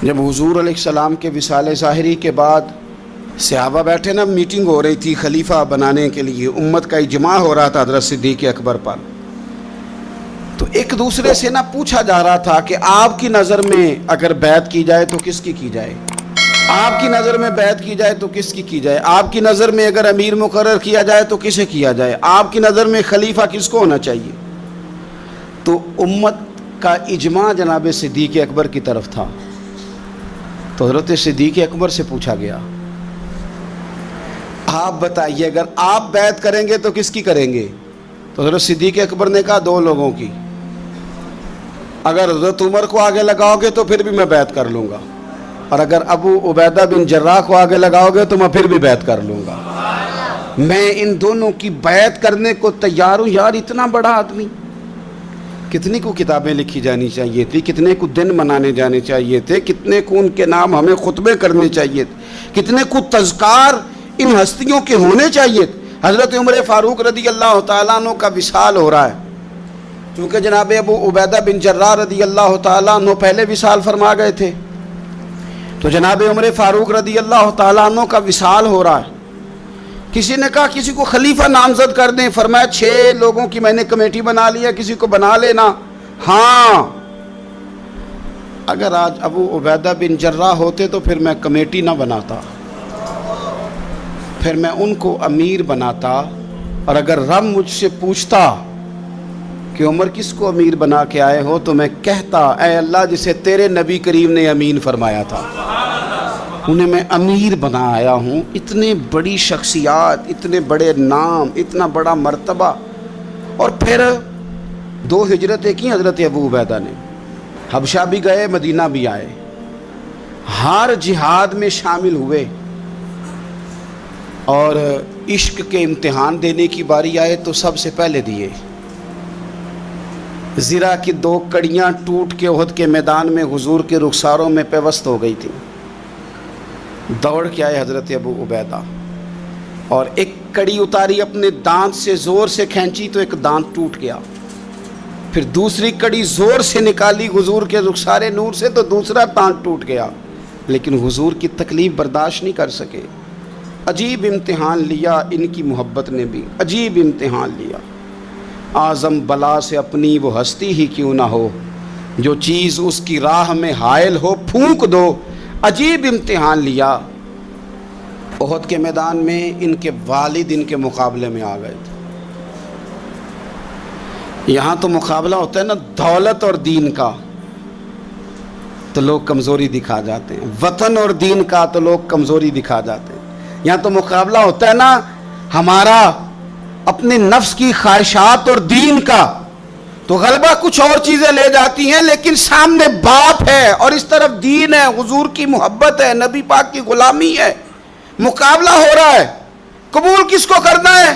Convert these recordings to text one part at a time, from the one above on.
جب حضور علیہ السلام کے وصال ظاہری کے بعد صحابہ بیٹھے نا، میٹنگ ہو رہی تھی خلیفہ بنانے کے لیے، امت کا اجماع ہو رہا تھا حضرت صدیق اکبر پر، تو ایک دوسرے سے نہ پوچھا جا رہا تھا کہ آپ کی نظر میں اگر بیعت کی جائے تو کس کی جائے، آپ کی نظر میں بیعت کی جائے تو کس کی جائے، آپ کی نظر میں اگر امیر مقرر کیا جائے تو کسے کیا جائے، آپ کی نظر میں خلیفہ کس کو ہونا چاہیے؟ تو امت کا اجماع جناب صدیق اکبر کی طرف تھا، تو حضرت صدیق اکبر سے پوچھا گیا آپ بتائیے اگر آپ بیعت کریں گے تو کس کی کریں گے؟ تو حضرت صدیق اکبر نے کہا دو لوگوں کی، اگر حضرت عمر کو آگے لگاؤ گے تو پھر بھی میں بیعت کر لوں گا، اور اگر ابو عبیدہ بن جراح کو آگے لگاؤ گے تو میں پھر بھی بیعت کر لوں گا، میں ان دونوں کی بیعت کرنے کو تیار ہوں۔ یار اتنا بڑا آدمی، کتنی کو کتابیں لکھی جانی چاہیے تھی، کتنے کو دن منانے جانے چاہیے تھے، کتنے کو ان کے نام ہمیں خطبے کرنے چاہیے تھے، کتنے کو تذکار ان ہستیوں کے ہونے چاہیے تھے۔ حضرت عمر فاروق رضی اللہ تعالیٰ عنہ کا وصال ہو رہا ہے، چونکہ جناب ابو عبیدہ بن جراح رضی اللہ تعالیٰ عنہ پہلے وصال فرما گئے تھے، تو جناب عمر فاروق رضی اللہ تعالیٰ عنہ کا وصال ہو رہا ہے۔ کسی نے کہا کسی کو خلیفہ نامزد کر دیں، فرمایا 6 لوگوں کی میں نے کمیٹی بنا لی ہے، کسی کو بنا لینا۔ ہاں اگر آج ابو عبیدہ بن جراح ہوتے تو پھر میں کمیٹی نہ بناتا، پھر میں ان کو امیر بناتا، اور اگر رب مجھ سے پوچھتا کہ عمر کس کو امیر بنا کے آئے ہو تو میں کہتا اے اللہ جسے تیرے نبی کریم نے امین فرمایا تھا انہیں میں امیر بنا آیا ہوں۔ اتنے بڑی شخصیات، اتنے بڑے نام، اتنا بڑا مرتبہ، اور پھر 2 ہجرتیں کی حضرت ابو عبیدہ نے، حبشہ بھی گئے، مدینہ بھی آئے، ہر جہاد میں شامل ہوئے، اور عشق کے امتحان دینے کی باری آئے تو سب سے پہلے دیے۔ زرہ کی 2 کڑیاں ٹوٹ کے احد کے میدان میں حضور کے رخساروں میں پیوست ہو گئی تھیں، دوڑ کے آئے حضرت ابو عبیدہ، اور ایک کڑی اتاری، اپنے دانت سے زور سے کھینچی تو ایک دانت ٹوٹ گیا، پھر دوسری کڑی زور سے نکالی حضور کے رخسار نور سے تو دوسرا دانت ٹوٹ گیا، لیکن حضور کی تکلیف برداشت نہیں کر سکے۔ عجیب امتحان لیا ان کی محبت نے بھی، عجیب امتحان لیا۔ اعظم بلا سے اپنی وہ ہستی ہی کیوں نہ ہو، جو چیز اس کی راہ میں حائل ہو پھونک دو۔ عجیب امتحان لیا۔ احد کے میدان میں ان کے والد ان کے مقابلے میں آ گئے تھے۔ یہاں تو مقابلہ ہوتا ہے نا دولت اور دین کا، تو لوگ کمزوری دکھا جاتے ہیں، وطن اور دین کا تو لوگ کمزوری دکھا جاتے ہیں۔ یہاں تو مقابلہ ہوتا ہے نا ہمارا اپنے نفس کی خواہشات اور دین کا، تو غلبہ کچھ اور چیزیں لے جاتی ہیں، لیکن سامنے باپ ہے اور اس طرف دین ہے، حضور کی محبت ہے، نبی پاک کی غلامی ہے، مقابلہ ہو رہا ہے، قبول کس کو کرنا ہے؟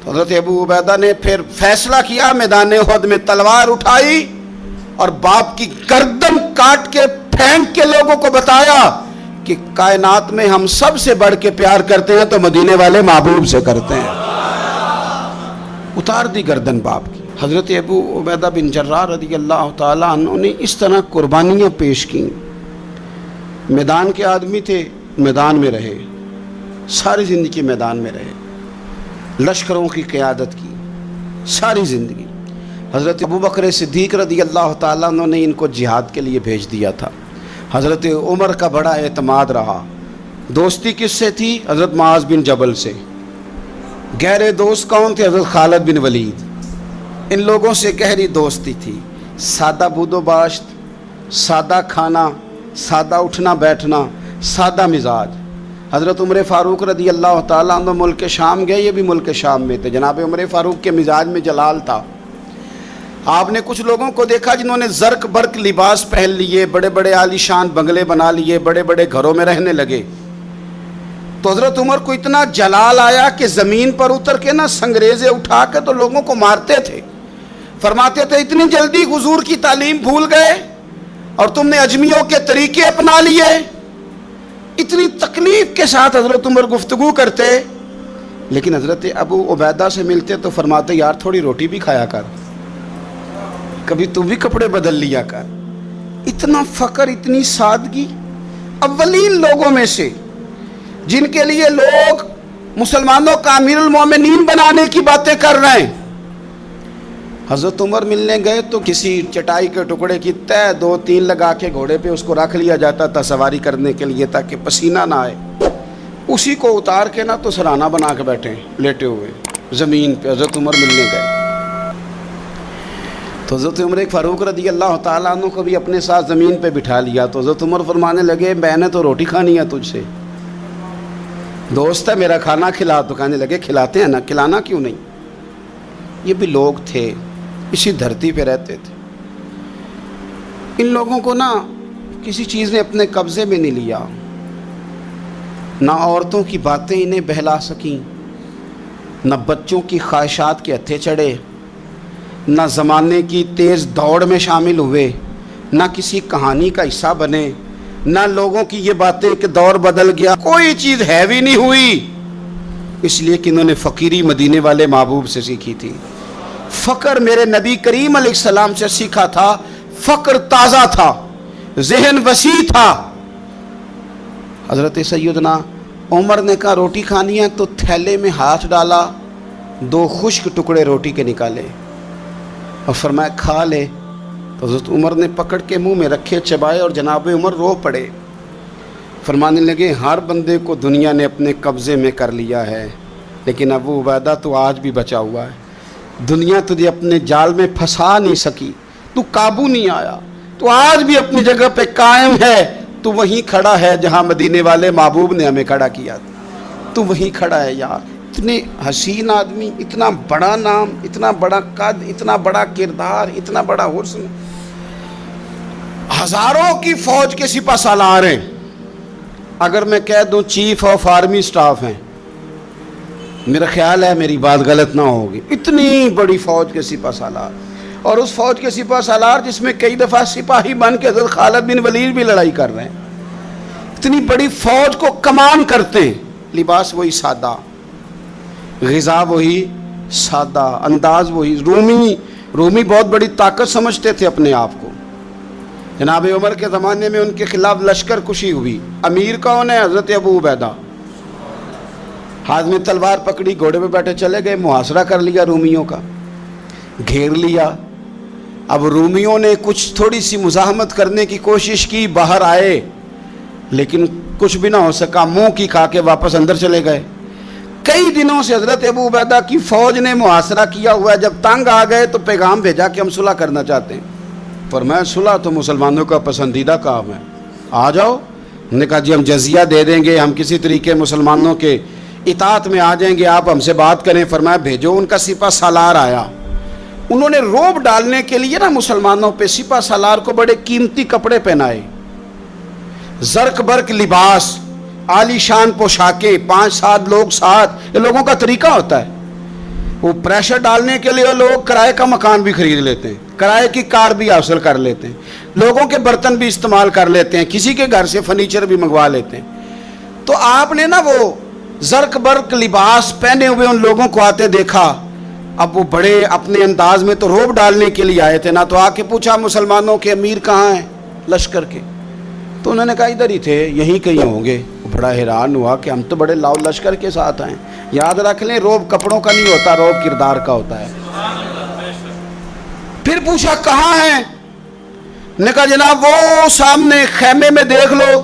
تو حضرت ابو عبیدہ نے پھر فیصلہ کیا، میدان احد میں تلوار اٹھائی اور باپ کی گردن کاٹ کے پھینک کے لوگوں کو بتایا کہ کائنات میں ہم سب سے بڑھ کے پیار کرتے ہیں تو مدینے والے محبوب سے کرتے ہیں۔ اتار دی گردن باپ کی۔ حضرت ابو عبیدہ بن جراح رضی اللہ تعالیٰ عنہ نے اس طرح قربانیاں پیش کیں۔ میدان کے آدمی تھے، میدان میں رہے، ساری زندگی میدان میں رہے، لشکروں کی قیادت کی ساری زندگی۔ حضرت ابو بکر صدیق رضی اللہ تعالیٰ عنہ نے ان کو جہاد کے لیے بھیج دیا تھا۔ حضرت عمر کا بڑا اعتماد رہا۔ دوستی کس سے تھی؟ حضرت معاذ بن جبل سے۔ گہرے دوست کون تھے؟ حضرت خالد بن ولید۔ ان لوگوں سے گہری دوستی تھی۔ سادہ بود و باشت، سادہ کھانا، سادہ اٹھنا بیٹھنا، سادہ مزاج۔ حضرت عمر فاروق رضی اللہ تعالیٰ عنہ ملک شام گئے، یہ بھی ملک شام میں تھے۔ جناب عمر فاروق کے مزاج میں جلال تھا۔ آپ نے کچھ لوگوں کو دیکھا جنہوں نے زرق برق لباس پہن لیے، بڑے بڑے عالی شان بنگلے بنا لیے، بڑے بڑے گھروں میں رہنے لگے، تو حضرت عمر کو اتنا جلال آیا کہ زمین پر اتر کے نا سنگریزے اٹھا کے تو لوگوں کو مارتے تھے۔ فرماتے تھے اتنی جلدی حضور کی تعلیم بھول گئے اور تم نے اجمیوں کے طریقے اپنا لیے۔ اتنی تکلیف کے ساتھ حضرت عمر گفتگو کرتے، لیکن حضرت ابو عبیدہ سے ملتے تو فرماتے یار تھوڑی روٹی بھی کھایا کر، کبھی تو بھی کپڑے بدل لیا کر۔ اتنا فقر، اتنی سادگی. اولین لوگوں میں سے جن کے لیے لوگ مسلمانوں کا امیر المومنین بنانے کی باتیں کر رہے ہیں. حضرت عمر ملنے گئے تو کسی چٹائی کے ٹکڑے کی تہ 2-3 لگا کے گھوڑے پہ اس کو رکھ لیا جاتا تھا سواری کرنے کے لیے تاکہ پسینہ نہ آئے. اسی کو اتار کے نا تو سرانہ بنا کے بیٹھے لیٹے ہوئے زمین پہ. حضرت عمر ملنے گئے تو حضرت عمر فاروق رضی اللہ تعالیٰ عنہ کو بھی اپنے ساتھ زمین پہ بٹھا لیا. تو حضرت عمر فرمانے لگے میں نے تو روٹی کھانی ہے تجھ سے، دوست ہے میرا، کھانا کھلا. تو کہنے لگے کھلاتے ہیں نا، کھلانا کیوں نہیں. یہ بھی لوگ تھے، اسی دھرتی پہ رہتے تھے. ان لوگوں کو نا کسی چیز نے اپنے قبضے میں نہیں لیا، نہ عورتوں کی باتیں انہیں بہلا سکیں، نہ بچوں کی خواہشات کے ہتھے چڑھے، نہ زمانے کی تیز دوڑ میں شامل ہوئے، نہ کسی کہانی کا حصہ بنے، نہ لوگوں کی یہ باتیں کہ دور بدل گیا. کوئی چیز ہیوی نہیں ہوئی، اس لیے کہ انہوں نے فقیری مدینے والے محبوب سے سیکھی تھی. فقر میرے نبی کریم علیہ السلام سے سیکھا تھا. فقر تازہ تھا، ذہن وسیع تھا. حضرت سیدنا عمر نے کہا روٹی کھانی ہے تو تھیلے میں ہاتھ ڈالا، 2 خشک ٹکڑے روٹی کے نکالے اور فرمایا کھا لے. تو حضرت عمر نے پکڑ کے منہ میں رکھے، چبائے اور جناب عمر رو پڑے. فرمانے لگے ہر بندے کو دنیا نے اپنے قبضے میں کر لیا ہے، لیکن ابو عبیدہ تو آج بھی بچا ہوا ہے. دنیا تجھے اپنے جال میں پھنسا نہیں سکی، تو قابو نہیں آیا، تو آج بھی اپنی جگہ پہ قائم ہے. تو وہیں کھڑا ہے جہاں مدینے والے محبوب نے ہمیں کھڑا کیا، تو وہیں کھڑا ہے یار. اتنے حسین آدمی، اتنا بڑا نام، اتنا بڑا قد، اتنا بڑا کردار، اتنا بڑا حسن. ہزاروں کی فوج کے سپہ سالار ہیں. اگر میں کہہ دوں چیف آف آرمی سٹاف ہیں، میرا خیال ہے میری بات غلط نہ ہوگی. اتنی بڑی فوج کے سپہ سالار، اور اس فوج کے سپہ سالار جس میں کئی دفعہ سپاہی بن کے حضرت خالد بن ولید بھی لڑائی کر رہے ہیں. اتنی بڑی فوج کو کمان کرتے ہیں. لباس وہی سادہ، غذا وہی سادہ، انداز وہی. رومی بہت بڑی طاقت سمجھتے تھے اپنے آپ کو. جناب عمر کے زمانے میں ان کے خلاف لشکر کشی ہوئی. امیر کون ہے؟ حضرت ابو عبیدہ. ہاتھ میں تلوار پکڑی، گھوڑے پہ بیٹھے چلے گئے، محاصرہ کر لیا رومیوں کا، گھیر لیا. اب رومیوں نے کچھ تھوڑی سی مزاحمت کرنے کی کوشش کی، باہر آئے لیکن کچھ بھی نہ ہو سکا، منہ کی کھا کے واپس اندر چلے گئے. کئی دنوں سے حضرت ابو عبیدہ کی فوج نے محاصرہ کیا ہوا ہے. جب تنگ آ گئے تو پیغام بھیجا کہ ہم صلح کرنا چاہتے ہیں. فرمایا صلح تو مسلمانوں کا پسندیدہ کام ہے، آ جاؤ. انہوں نے کہا جی ہم جزیہ دے دیں گے، ہم کسی طریقے مسلمانوں کے اطاعت میں آ جائیں گے، آپ ہم سے بات کریں. فرمایا بھیجو. ان کا سپہ سالار آیا. انہوں نے روب ڈالنے کے لیے نا مسلمانوں پہ سپہ سالار کو بڑے قیمتی کپڑے پہنائے، زرق برق لباس، عالی شان پوشاکیں، 5-7 لوگ ساتھ. یہ لوگوں کا طریقہ ہوتا ہے. وہ پریشر ڈالنے کے لیے لوگ کرائے کا مکان بھی خرید لیتے ہیں، کرائے کی کار بھی حاصل کر لیتے ہیں، لوگوں کے برتن بھی استعمال کر لیتے ہیں، کسی کے گھر سے فرنیچر بھی منگوا لیتے ہیں. تو آپ نے نا وہ زرق برق لباس پہنے ہوئے ان لوگوں کو آتے دیکھا. اب وہ بڑے اپنے انداز میں تو روب ڈالنے کے لیے آئے تھے نا. تو آ کے پوچھا مسلمانوں کے امیر کہاں ہیں لشکر کے؟ تو انہوں نے کہا ادھر ہی تھے، یہیں کہیں ہوں گے. بڑا حیران ہوا کہ ہم تو بڑے لاؤ لشکر کے ساتھ آئے. یاد رکھ لیں روب کپڑوں کا نہیں ہوتا، روب کردار کا ہوتا ہے. پھر پوچھا کہاں ہیں؟ نے کہا جناب وہ سامنے خیمے میں دیکھ لو.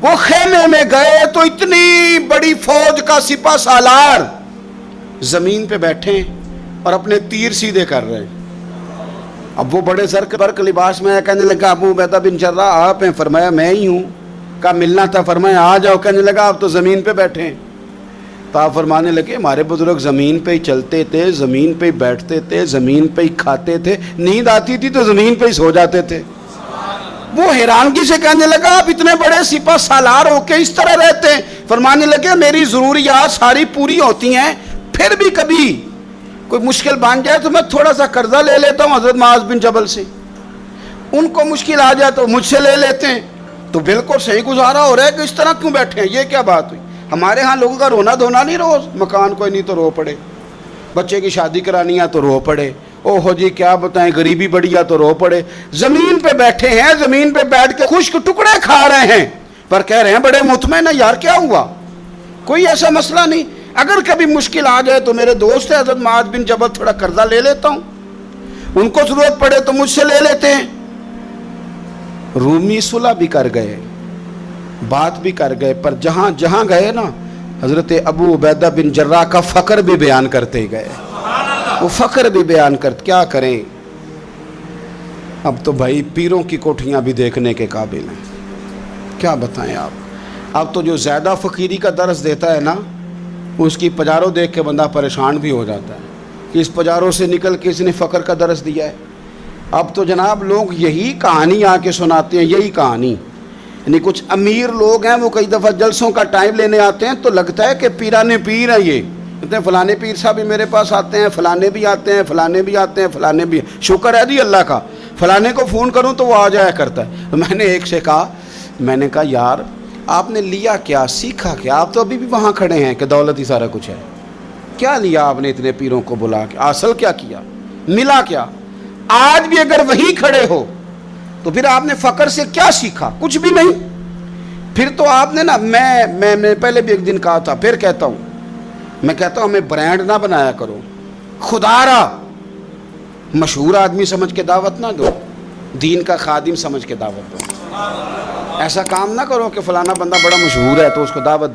وہ خیمے میں گئے تو اتنی بڑی فوج کا سپہ سالار زمین پہ بیٹھے اور اپنے تیر سیدھے کر رہے ہیں. اب وہ بڑے زرق برق لباس میں کہنے لگا ابو عبیدہ بن جراح آپ ہیں؟ فرمایا میں ہی ہوں. کہا ملنا تھا؟ فرمایا آ جاؤ. کہنے لگا آپ تو زمین پہ بیٹھے ہیں. تو آپ فرمانے لگے ہمارے بزرگ زمین پہ ہی چلتے تھے، زمین پہ ہی بیٹھتے تھے، زمین پہ ہی کھاتے تھے، نیند آتی تھی تو زمین پہ ہی سو جاتے تھے. وہ حیرانگی سے کہنے لگا آپ اتنے بڑے سپہ سالار ہو کے اس طرح رہتے ہیں؟ فرمانے لگے میری ضروریات ساری پوری ہوتی ہیں، پھر بھی کبھی کوئی مشکل بن جائے تو میں تھوڑا سا قرضہ لے لیتا ہوں حضرت معاذ بن جبل سے. ان کو مشکل آ جائے تو مجھ سے لے لیتے ہیں. تو بالکل صحیح گزارا ہو رہا ہے کہ اس طرح کیوں بیٹھے ہیں؟ یہ کیا بات ہوئی؟ ہمارے ہاں لوگوں کا رونا دھونا نہیں روز، مکان کوئی نہیں تو رو پڑے، بچے کی شادی کرانی ہے تو رو پڑے، او ہو جی کیا بتائیں، غریبی بڑی ہے تو رو پڑے. زمین پہ بیٹھے ہیں، زمین پہ بیٹھ کے خشک ٹکڑے کھا رہے ہیں، پر کہہ رہے ہیں بڑے مطمئن ہیں. یار کیا ہوا؟ کوئی ایسا مسئلہ نہیں. اگر کبھی مشکل آ جائے تو میرے دوست ہے حضرت معاذ بن جبل، تھوڑا قرضہ لے لیتا ہوں، ان کو ضرورت پڑے تو مجھ سے لے لیتے ہیں. رومی صلح بھی کر گئے، بات بھی کر گئے، پر جہاں جہاں گئے نا حضرت ابو عبیدہ بن جراح کا فقر بھی بیان کرتے گئے. وہ فقر بھی بیان کرتے. کیا کریں، اب تو بھائی پیروں کی کوٹھیاں بھی دیکھنے کے قابل ہیں. کیا بتائیں آپ. اب تو جو زیادہ فقیری کا درس دیتا ہے نا، اس کی پجاروں دیکھ کے بندہ پریشان بھی ہو جاتا ہے کہ اس پجاروں سے نکل کے اس نے فقر کا درس دیا ہے. اب تو جناب لوگ یہی کہانی آ کے سناتے ہیں، یہی کہانی. یعنی کچھ امیر لوگ ہیں، وہ کئی دفعہ جلسوں کا ٹائم لینے آتے ہیں تو لگتا ہے کہ پیرانے پیر ہیں. یہ کہتے ہیں فلانے پیر صاحب بھی میرے پاس آتے ہیں، فلانے بھی آتے ہیں، فلانے بھی آتے ہیں، فلانے بھی. شکر ہے جی اللہ کا، فلانے کو فون کروں تو وہ آ جایا کرتا ہے. تو میں نے ایک سے کہا، میں نے کہا یار آپ نے لیا کیا، سیکھا کیا؟ آپ تو ابھی بھی وہاں کھڑے ہیں کہ دولت ہی سارا کچھ ہے. کیا لیا آپ نے اتنے پیروں کو بلا کے؟ اصل کیا کیا، ملا کیا؟ آج بھی اگر وہیں کھڑے ہو تو پھر آپ نے فقر سے کیا سیکھا؟ کچھ بھی نہیں. پھر تو آپ نے نا، میں نے پہلے بھی ایک دن کہا تھا، پھر کہتا ہوں، میں کہتا ہوں ہمیں برانڈ نہ بنایا کرو. خدا را مشہور آدمی سمجھ کے دعوت نہ دو، دین کا خادم سمجھ کے دعوت دو. ایسا کام نہ کرو کہ فلانا بندہ بڑا مشہور ہے تو اس کو دعوت دے.